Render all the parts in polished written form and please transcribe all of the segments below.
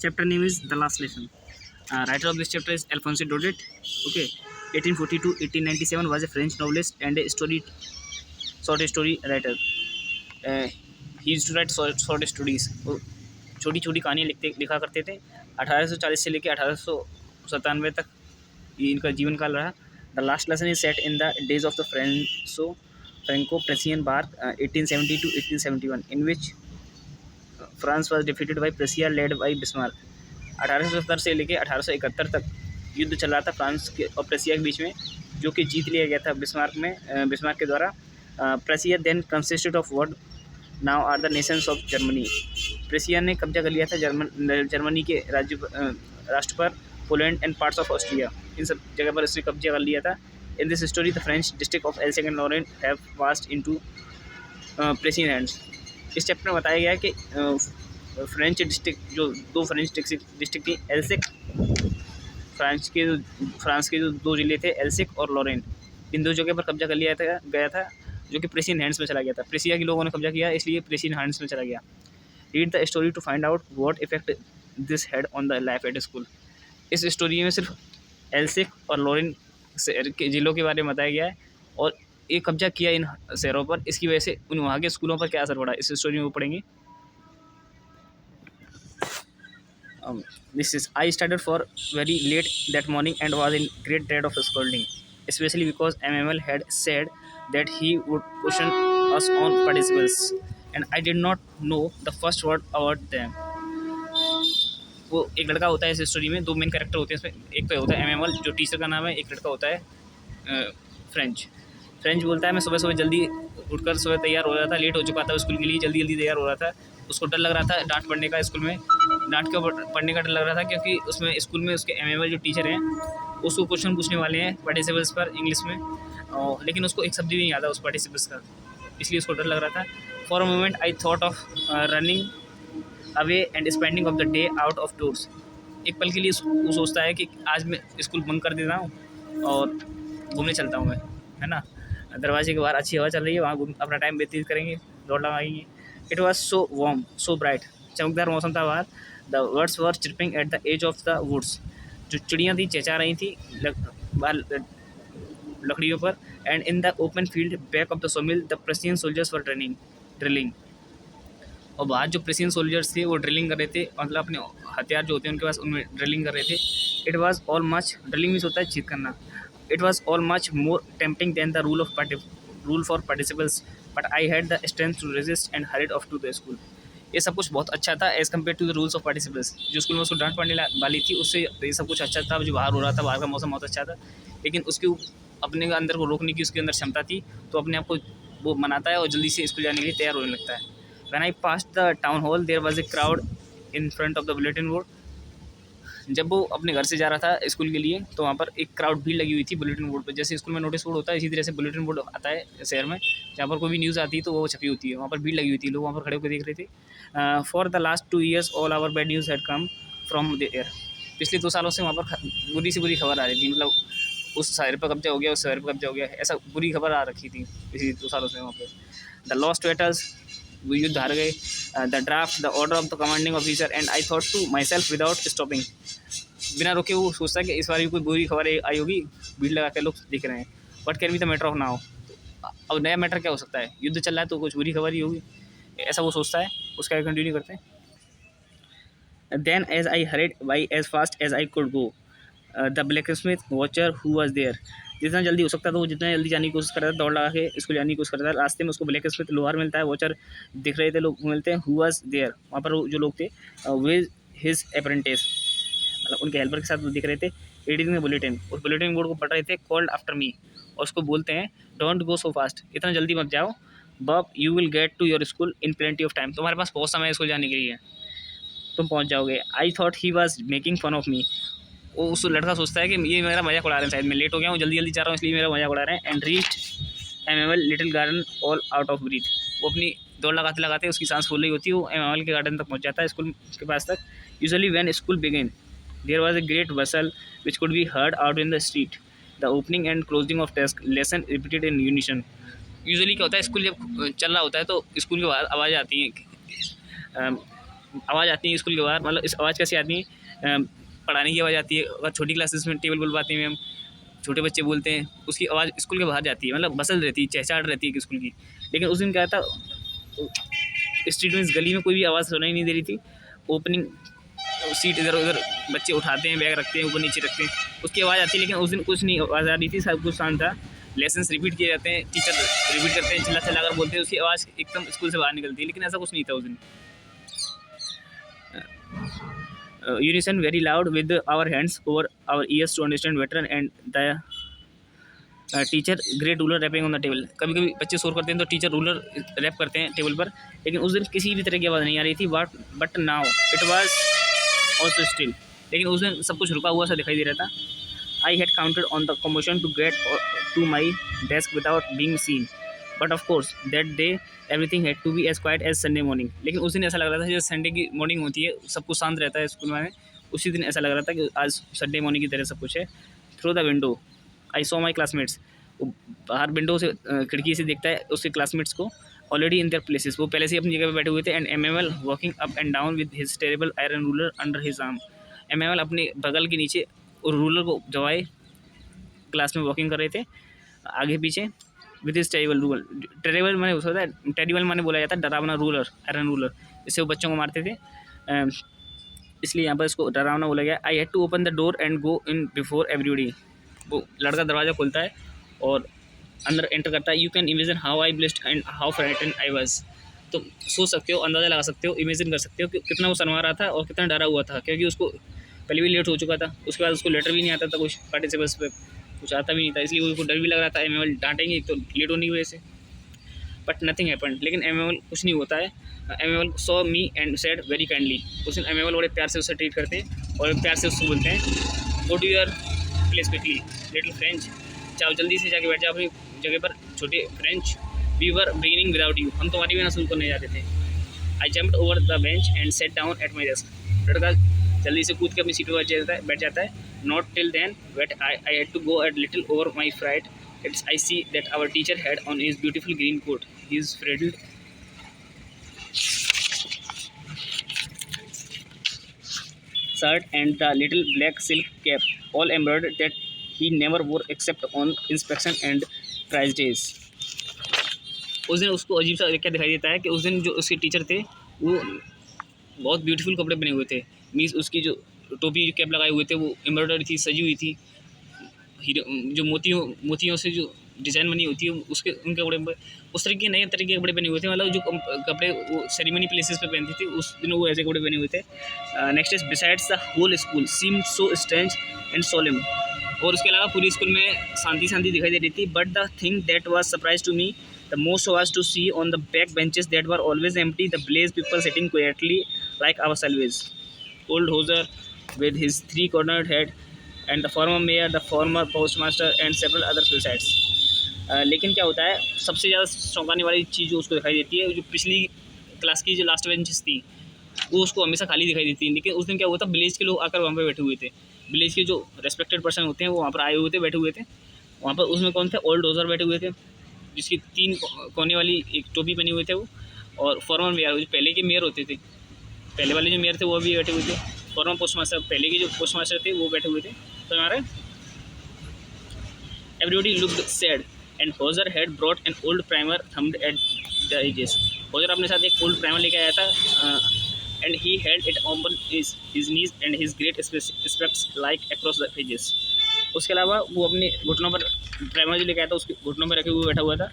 Chapter name is The Last Lesson. Writer of this chapter is Alphonse Daudet. Okay, 1842-1897 was a French novelist and a short story writer. Uh, he used to write short stories. वो छोटी छोटी कहानियाँ लिखा करते थे। 1840 से लेकर 1897 तक ये इनका जीवन काल रहा। The last lesson is set in the days of the Franco Prussian war 1870 to 1871 in which France was defeated by Prussia led by Bismarck. 1870 से लेकर 1871 तक युद्ध चल रहा था फ्रांस के और प्रेसिया के बीच में, जो कि जीत लिया गया था बिस्मार्क के द्वारा। Prussia then consisted of what now are the nations of Germany. Prussia ने कब्जा कर लिया था जर्मनी के राष्ट्र पर, Poland and parts of Austria, इन सब जगह पर इसने कब्जा कर लिया था। In this story the French district of Alsace and Lorraine have passed into Prussian hands. इस चैप्टर में बताया गया है कि फ्रेंच डिस्ट्रिक्ट, जो दो फ्रेंच डिस्ट्रिक्ट थी, एल्सेक, फ्रांस के जो दो ज़िले थे एल्सेक और लॉरेन, इन दो जगह पर कब्जा कर लिया गया था, जो कि प्रेसियन हैंड्स में चला गया था। प्रेसिया के लोगों ने कब्जा किया, इसलिए प्रेसियन हैंड्स में चला गया। Read the story to find out what effect this had on the life at school. इस स्टोरी में सिर्फ एल्सेक और लॉरेन के ज़िलों के बारे में बताया गया है और एक कब्जा किया इन शहरों पर, इसकी वजह से उन वहाँ के स्कूलों पर क्या असर पड़ा, इस स्टोरी में वो पढ़ेंगे। This is I started for very late that morning and was in great dread of scolding, especially because MML had said that he would question us on participles, and I did not know the first word about them. वो एक लड़का होता है इस story में, दो main character होते हैं इसमें। एक तो होता है MML जो टीचर का नाम है, एक लड़का होता है फ्रेंच बोलता है मैं सुबह सुबह जल्दी उठकर सुबह तैयार हो रहा था, लेट हो चुका था स्कूल के लिए, जल्दी जल्दी तैयार हो रहा था। उसको डर लग रहा था डांट पड़ने का, स्कूल में डांट के पढ़ने का डर लग रहा था, क्योंकि उसमें स्कूल में उसके MML जो टीचर हैं उसको क्वेश्चन पूछने वाले हैं पार्टिसिपल्स पर इंग्लिश में, लेकिन उसको एक शब्द भी नहीं आता उस पार्टिसिपल्स का, इसलिए उसको डर लग रहा था। For a moment I thought of running away and spending of the day out of doors. एक पल के लिए वो सोचता है कि आज मैं स्कूल बंक कर देता हूँ और घूमने चलता हूँ मैं, है ना, दरवाजे के बाहर अच्छी हवा चल रही है, वहाँ अपना टाइम व्यतीत करेंगे, दौड़ लगाएंगे। It was so warm so bright, चमकदार मौसम था बाहर। The birds were chirping at the edge of the woods, जो चिड़ियाँ थी चेंचा रही थी लकड़ियों पर। And in the open field back of the sawmill the Prussian soldiers were drilling, और बाहर जो प्रेसियन सोल्जर्स थे वो ड्रिलिंग कर रहे थे, मतलब अपने हथियार जो होते हैं उनके पास, उनमें ड्रिलिंग कर रहे थे। It was all much, drilling means होता है छेद करना। It was all much more tempting than the rule for participles, but I had the strength to resist and hurried off to the school. ये सब कुछ बहुत अच्छा था as compare to the rules of participles. जो school में उसको डांट पड़ने वाली थी उससे ये सब कुछ अच्छा था, जो बाहर हो रहा था, बाहर का मौसम बहुत अच्छा था, लेकिन उसके अपने अंदर को रोकने की उसके अंदर क्षमता थी, तो अपने आप को वो मनाता है और जल्दी से स्कूल जाने के लिए तैयार होने लगता है। When I passed the town hall, there was a crowd in front of the bulletin board. जब वो अपने घर से जा रहा था स्कूल के लिए, तो वहाँ पर एक क्राउड भीड़ लगी हुई थी बुलेटिन बोर्ड पर। जैसे स्कूल में नोटिस बोर्ड होता है, इसी तरह से बुलेटिन बोर्ड आता है शहर में, जहाँ पर कोई भी न्यूज़ आती है तो वो छपी होती है। वहाँ पर भीड़ लगी हुई थी, लोग वहाँ पर खड़े होकर देख रहे थे। For the last 2 years all our bad news had come from there. पिछले 2 सालों से वहाँ पर बुरी से बुरी खबर आ रही थी, मतलब उस शहर पर कब्जा हो गया, उस शहर पर कब्जा हो गया, ऐसा बुरी खबर आ रखी थी पिछले 2 सालों से वहाँ पर। द लॉस्ट बैटल्स, वो युद्ध हार गए। The draft the order of the commanding officer and I thought to myself without stopping. बिना रोके वो सोचता है कि इस बार भी कोई बुरी खबर आई होगी, भीड़ लगा के लोग दिख रहे हैं। What can be the matter of now, अब नया मैटर क्या हो सकता है, युद्ध चल रहा है तो कुछ बुरी खबर ही होगी, ऐसा वो सोचता है। उसका कंटिन्यू करते हैं। Then as I hurried by as fast as I could go the blacksmith Wachter who was there. जितना जल्दी हो सकता था वो जितना जल्दी जाने की कोशिश कर रहा था, दौड़ लगा के स्कूल जाने की कोशिश कर रहा था। रास्ते में उसको ब्लैकस्मिथ लोहार मिलता है, वॉचर दिख रहे थे, लोग मिलते हैं। हु वाज देयर, वहाँ पर जो लोग थे विद हिज अप्रेंटिस, मतलब उनके हेल्पर के साथ वो दिख रहे थे। रीडिंग द बुलेटिन, उस बुलेटिन बोर्ड को पढ़ रहे थे। कॉल्ड आफ्टर मी, और उसको बोलते हैं डोंट गो सो फास्ट, इतना जल्दी मत जाओ। But you will get to your school in plenty of time, तुम्हारे पास बहुत समय है स्कूल जाने के लिए, तुम पहुंच जाओगे। I thought he was making fun of me, वो उस लड़का सोचता है कि ये मेरा मजाक उड़ा रहे हैं, शायद मैं लेट हो गया हूँ, जल्दी जल्दी जा रहा हूँ इसलिए मेरा मजाक उड़ा रहे हैं। And reached MML little garden all out of breath, वो अपनी दौड़ लगाते लगाते उसकी सांस फूल रही होती है, वो MML के गार्डन तक पहुँच जाता है, स्कूल के पास तक। Usually when school begin there was a great bustle which could be heard out in the street, the opening and closing of desk lesson repeated in unison. Usually क्या होता है, स्कूल जब चल रहा होता है तो स्कूल के बाहर आवाज़ आती हैं, आवाज़ आती है स्कूल के बाहर, मतलब इस आवाज़ कैसे आती है, पढ़ाने की आवाज़ आती है। अगर छोटी क्लासेस में टेबल बुलवाते हैं मैम, छोटे बच्चे बोलते हैं, उसकी आवाज़ स्कूल के बाहर जाती है, मतलब बसल रहती है, चहचहाट रहती है कि स्कूल की। लेकिन उस दिन क्या था, स्ट्रीट में, इस गली में कोई भी आवाज़ सुनाई नहीं दे रही थी। ओपनिंग सीट इधर उधर बच्चे उठाते हैं, बैग रखते हैं, ऊपर नीचे रखते हैं, उसकी आवाज़ आती है। लेकिन उस दिन कुछ नहीं आवाज़ आ रही थी, सब कुछ शांत था। लेसन्स रिपीट किए जाते हैं, टीचर रिपीट करते हैं, चिल्ला चिल्ला कर बोलते हैं, उसकी आवाज़ एकदम स्कूल से बाहर निकलती है। लेकिन ऐसा कुछ नहीं था उस दिन। Unison very loud with our hands over our ears to understand better, and the teacher great ruler rapping on the table. कभी कभी बच्चे शोर करते हैं तो टीचर रूलर रैप करते हैं टेबल पर। लेकिन उस दिन किसी भी तरह की आवाज़ नहीं आ रही थी। But now it was also still. लेकिन उस दिन सब कुछ रुका हुआ सा दिखाई दे रहा था। I had counted on the commotion to get to my desk without being seen, but of course that day everything had to be as quiet as Sunday morning. लेकिन उस दिन ऐसा लग रहा था जैसे संडे की मॉर्निंग होती है, सब कुछ शांत रहता है स्कूल में, उसी दिन ऐसा लग रहा था कि आज संडे मॉर्निंग की तरह सब कुछ है। Through the window I saw my classmates. वो बाहर विंडो से खिड़की से देखता है उसके क्लासमेट्स को, ऑलरेडी इन देयर प्लेसेस, वो पहले से अपनी जगह पे बैठे हुए थे। And MML walking up and down with his terrible iron ruler under his arm. MML अपने बगल के नीचे और रूलर को जवाए क्लास में वॉकिंग कर रहे थे आगे पीछे, with his terrible ruler. Terrible मैंने हो सकता है, टेरेबल मैंने बोला जाता है डरावना रूलर, आयरन रूलर, इससे वो बच्चों को मारते थे, इसलिए यहाँ पर इसको डरावना बोला गया। I had to open the door and go in before everybody. वो लड़का दरवाज़ा खोलता है और अंदर एंटर करता है। You can imagine how I blessed and how frightened I was. तो सोच सकते हो, अंदाज़ा लगा सकते हो, इमेजिन कर सकते हो कि कितना वो शर्मा रहा था और कितना डरा हुआ था, क्योंकि उसको पहले भी लेट हो चुका था। उसके बाद उसको लेटर भी नहीं आता था, कुछ पार्टिसिपेंट्स पे कुछ आता भी नहीं था, इसलिए उसको डर भी लग रहा था एमएमएल डांटेंगे तो लेट होने की वजह से। But nothing happened. लेकिन एमएमएल कुछ नहीं होता है। MML saw me and said very kindly. उस दिन एमएमएल बड़े प्यार से उससे ट्रीट करते हैं और प्यार से उसको बोलते हैं, go to your place quickly little Franz. चाहो जल्दी से जाके बैठ जाओ अपनी जगह पर छोटे Franz. We were beginning without you. हम तुम्हारी बिना शुरू करने जाते थे। I jumped over the bench and sat down at my desk. लड़का जल्दी से कूद के अपनी सीट पर बैठ जाता है। Not till then but I had to go a little over my fright. It's I see that our teacher had on his beautiful green coat, his frilled shirt and the little black silk cap, all embroidered, that he never wore except on inspection and prize days. उस दिन उसको अजीब सा क्या दिखाई देता है कि उस दिन जो उसके टीचर थे वो बहुत ब्यूटीफुल कपड़े पहने हुए थे। मीन्स उसकी जो टोपी कैप लगाए हुए थे वो एम्ब्रॉयडरी थी, सजी हुई थी, जो मोतियों से जो डिज़ाइन बनी होती है उसके उनके कपड़े उस तरह के नए तरह के कपड़े पहने हुए थे। मतलब जो कपड़े वो सेरेमनी प्लेसेस पे पहनती थी उस दिन वो ऐसे कपड़े पहने हुए थे। Next is besides the whole school seemed so strange and solemn. और उसके अलावा पूरी स्कूल में शांति शांति दिखाई दे रही थी। But the thing that was surprise to me the most was to see on the back benches that were always empty the village people sitting quietly like ourselves. Old Hauser with his three-cornered head and the former mayor, the former postmaster and several other suicides. लेकिन क्या होता है, सबसे ज़्यादा चौंकाने वाली चीज़ जो उसको दिखाई देती है, जो पिछली क्लास की जो लास्ट बेंचेस थी वो उसको हमेशा खाली दिखाई देती है। लेकिन उस दिन क्या हुआ था, विलेज के लोग आकर वहाँ पे बैठे हुए थे। विलेज के जो रेस्पेक्टेड पर्सन होते हैं वो वहाँ पर आए हुए थे, बैठे हुए थे वहाँ पर। उसमें कौन थे, ओल्ड होजर बैठे हुए थे जिसकी 3 कोने वाली एक टोपी बनी हुए थे वो, और फॉर्मर मेयर जो पहले के मेयर होते थे, पहले वाले जो मेयर थे वो भी बैठे हुए थे। फॉर्मर पोस्टमास्टर पहले के जो पोस्टमास्टर थे वो बैठे हुए थे। तो हमारे everybody looked sad and Hauser had brought an old primer thumbed at the edges. Hauser अपने साथ एक ओल्ड प्राइमर लेके आया था and he had it on his knees and his great specs like across the edges. उसके अलावा वो अपने घुटनों पर प्राइमर जो लेके आया था उसके घुटनों पर रखे हुए बैठा हुआ था।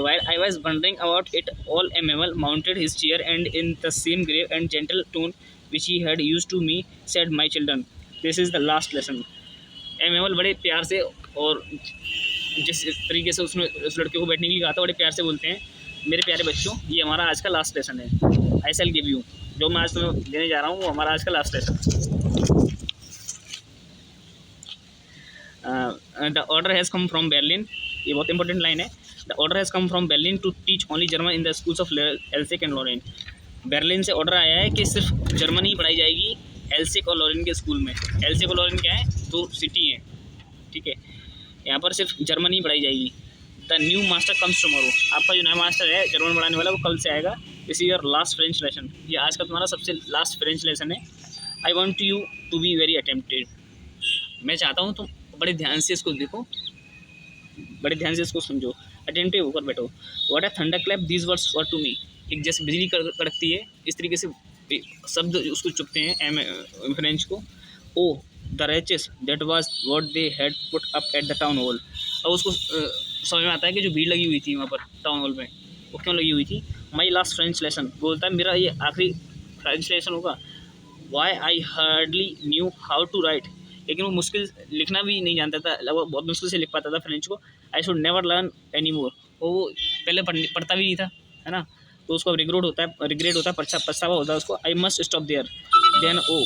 While I was wondering about it all, a mammal mounted his chair and in the same grave and gentle tone which he had used to me said, "My children, this is the last lesson." a mammal बड़े प्यार से और जिस तरीके से उसने उस लड़के को बैठने के लिए कहा था बड़े प्यार से बोलते हैं, मेरे प्यारे बच्चों ये हमारा आज का लास्ट लेसन है। I shall give you, जो मैं आज तुम्हें देने जा रहा हूँ वो हमारा आज का last lesson. The order has come from Berlin, ये बहुत इंपॉर्टेंट लाइन है। The order has come from Berlin to teach only German in the schools of Elsick and Lorraine. Berlin से ऑर्डर आया है कि सिर्फ जर्मनी ही पढ़ाई जाएगी एल्सिक और लॉरेन के स्कूल में। एल्सिक और लॉरेन क्या है, 2 सिटी हैं, ठीक है। यहाँ पर सिर्फ जर्मनी ही पढ़ाई जाएगी। The new master comes tomorrow. आपका जो नया मास्टर है जर्मन पढ़ाने वाला वो कल से आएगा। This is your last French lesson, ये आज का तुम्हारा सबसे लास्ट फ्रेंच लेसन है। I want you to be very attempted, मैं चाहता हूँ तुम बड़े ध्यान से इसको देखो, बड़े ध्यान से इसको समझो, अटेंटिव होकर बैठो। What a thunder clap these words were to me, एक जैसे बिजली कड़कती है इस तरीके से शब्द उसको चुपते हैं फ्रेंच को। Oh the wretches that was what they had put up at the town hall, और उसको समझ में आता है कि जो भीड़ लगी हुई थी वहाँ पर टाउन हॉल में वो क्यों लगी हुई थी। माई लास्ट फ्रेंच लेसन, बोलता है मेरा ये आखिरी फ्रेंच लेसन होगा। Why I hardly knew how to write, लेकिन वो मुश्किल लिखना भी नहीं जानता था, लगभग बहुत मुश्किल से लिख पाता था फ्रेंच को। I should never learn any more, वो पहले पढ़ता भी नहीं था, है ना, तो उसको रिग्रेट होता है, पछतावा होता है उसको। I must stop there then oh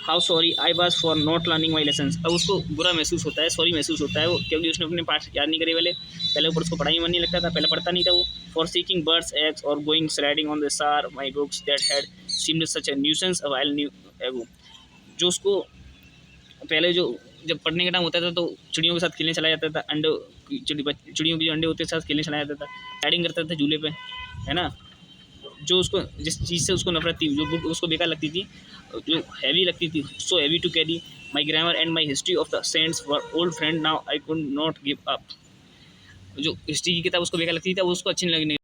how sorry I was for not learning my lesson, अब उसको बुरा महसूस होता है, सॉरी महसूस होता है वो, क्योंकि उसने अपने पाठ याद नहीं करे पहले ऊपर उसको पढ़ाई में मन नहीं लगता था, पहले पढ़ता नहीं था वो। फॉर सीकिंग बर्ड्स एग्स और गोइंग स्लाइडिंग ऑन द सार my books that had seemed such A nuisance a while new एगो, जो उसको पहले जो जब पढ़ने का टाइम होता था तो चिड़ियों के साथ खेलने चला जाता था, चिड़ियों के जो अंडे होते थे साथ खेलने चला जाता था, राइडिंग करता था झूले पे, है ना। जो उसको जिस चीज़ से उसको नफरत थी, जो बुक उसको बेकार लगती थी, जो हैवी लगती थी, so heavy to carry, my grammar and my history of the saints were old friend now I could not give up, जो हिस्ट्री की किताब उसको बेकार लगती थी वो उसको अच्छी नहीं लगने